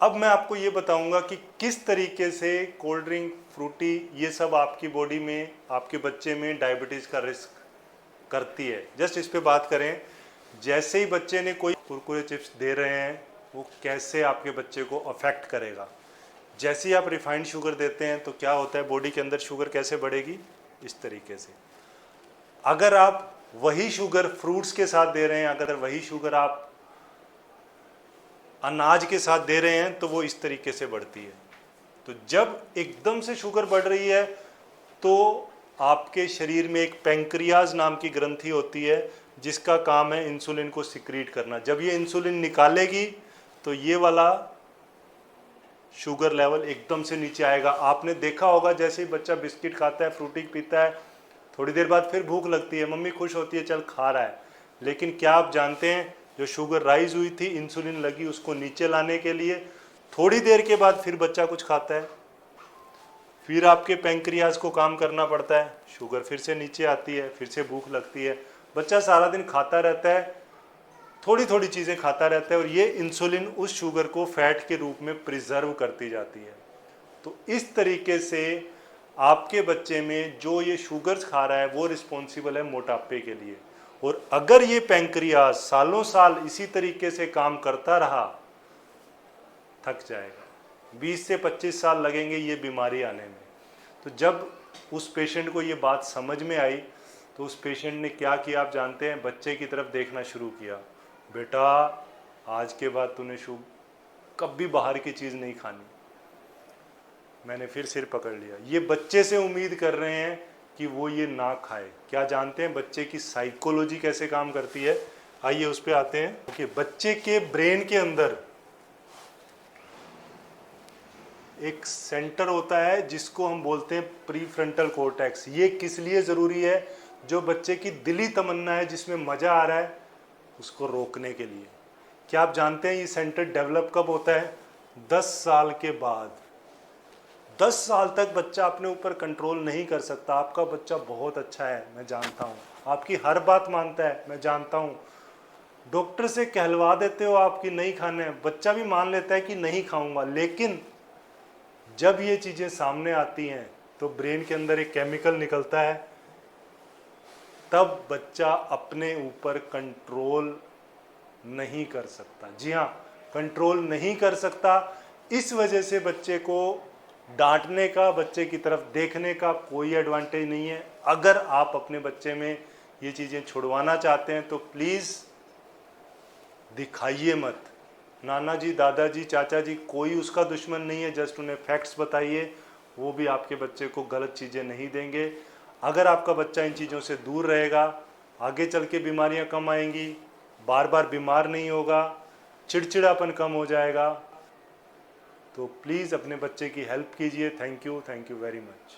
अब मैं आपको ये बताऊंगा कि किस तरीके से कोल्ड ड्रिंक, फ्रूटी, ये सब आपकी बॉडी में, आपके बच्चे में डायबिटीज़ का रिस्क करती है। जस्ट इस पे बात करें। जैसे ही बच्चे ने कोई कुरकुरे चिप्स दे रहे हैं, वो कैसे आपके बच्चे को अफेक्ट करेगा। जैसे ही आप रिफाइंड शुगर देते हैं तो क्या होता है, बॉडी के अंदर शुगर कैसे बढ़ेगी, इस तरीके से। अगर आप वही शुगर फ्रूट्स के साथ दे रहे हैं, अगर वही शुगर आप अनाज के साथ दे रहे हैं, तो वो इस तरीके से बढ़ती है। तो जब एकदम से शुगर बढ़ रही है तो आपके शरीर में एक पैंक्रियाज नाम की ग्रंथि होती है जिसका काम है इंसुलिन को सिक्रीट करना। जब ये इंसुलिन निकालेगी तो ये वाला शुगर लेवल एकदम से नीचे आएगा। आपने देखा होगा जैसे ही बच्चा बिस्किट खाता है, फ्रूटी पीता है, थोड़ी देर बाद फिर भूख लगती है, मम्मी खुश होती है, चल खा रहा है। लेकिन क्या आप जानते हैं, जो शुगर राइज हुई थी, इंसुलिन लगी उसको नीचे लाने के लिए, थोड़ी देर के बाद फिर बच्चा कुछ खाता है, फिर आपके पैंक्रियाज को काम करना पड़ता है, शुगर फिर से नीचे आती है, फिर से भूख लगती है। बच्चा सारा दिन खाता रहता है, थोड़ी थोड़ी चीज़ें खाता रहता है, और ये इंसुलिन उस शुगर को फैट के रूप में प्रिजर्व करती जाती है। तो इस तरीके से आपके बच्चे में जो ये शुगर्स खा रहा है वो रिस्पॉन्सिबल है मोटापे के लिए। और अगर ये पैंक्रियाज सालों साल इसी तरीके से काम करता रहा, थक जाएगा। 20 से 25 साल लगेंगे ये बीमारी आने में। तो जब उस पेशेंट को ये बात समझ में आई तो उस पेशेंट ने क्या किया आप जानते हैं, बच्चे की तरफ देखना शुरू किया। बेटा, आज के बाद तूने कभी बाहर की चीज़ नहीं खानी। मैंने फिर सिर पकड़ लिया। ये बच्चे से उम्मीद कर रहे हैं कि वो ये ना खाए। क्या जानते हैं बच्चे की साइकोलॉजी कैसे काम करती है? आइए उस पर आते हैं। ओके, बच्चे के ब्रेन के अंदर एक सेंटर होता है जिसको हम बोलते हैं प्रीफ्रंटल कॉर्टेक्स। ये किस लिए ज़रूरी है? जो बच्चे की दिली तमन्ना है, जिसमें मज़ा आ रहा है, उसको रोकने के लिए। क्या आप जानते हैं ये सेंटर डेवलप कब होता है? 10 साल के बाद। 10 साल तक बच्चा अपने ऊपर कंट्रोल नहीं कर सकता। आपका बच्चा बहुत अच्छा है, मैं जानता हूँ, आपकी हर बात मानता है, मैं जानता हूँ। डॉक्टर से कहलवा देते हो आपकी नहीं खाना है, बच्चा भी मान लेता है कि नहीं खाऊंगा। लेकिन जब ये चीज़ें सामने आती हैं तो ब्रेन के अंदर एक केमिकल निकलता है, तब बच्चा अपने ऊपर कंट्रोल नहीं कर सकता। जी हाँ, कंट्रोल नहीं कर सकता। इस वजह से बच्चे को डांटने का, बच्चे की तरफ देखने का कोई एडवांटेज नहीं है। अगर आप अपने बच्चे में ये चीज़ें छुड़वाना चाहते हैं तो प्लीज़ दिखाइए मत। नाना जी, दादाजी, चाचा जी, कोई उसका दुश्मन नहीं है, जस्ट उन्हें फैक्ट्स बताइए। वो भी आपके बच्चे को गलत चीज़ें नहीं देंगे। अगर आपका बच्चा इन चीज़ों से दूर रहेगा, आगे चल के बीमारियां कम आएंगी, बार बार बीमार नहीं होगा, चिड़चिड़ापन कम हो जाएगा। तो प्लीज़ अपने बच्चे की हेल्प कीजिए। Thank you very much.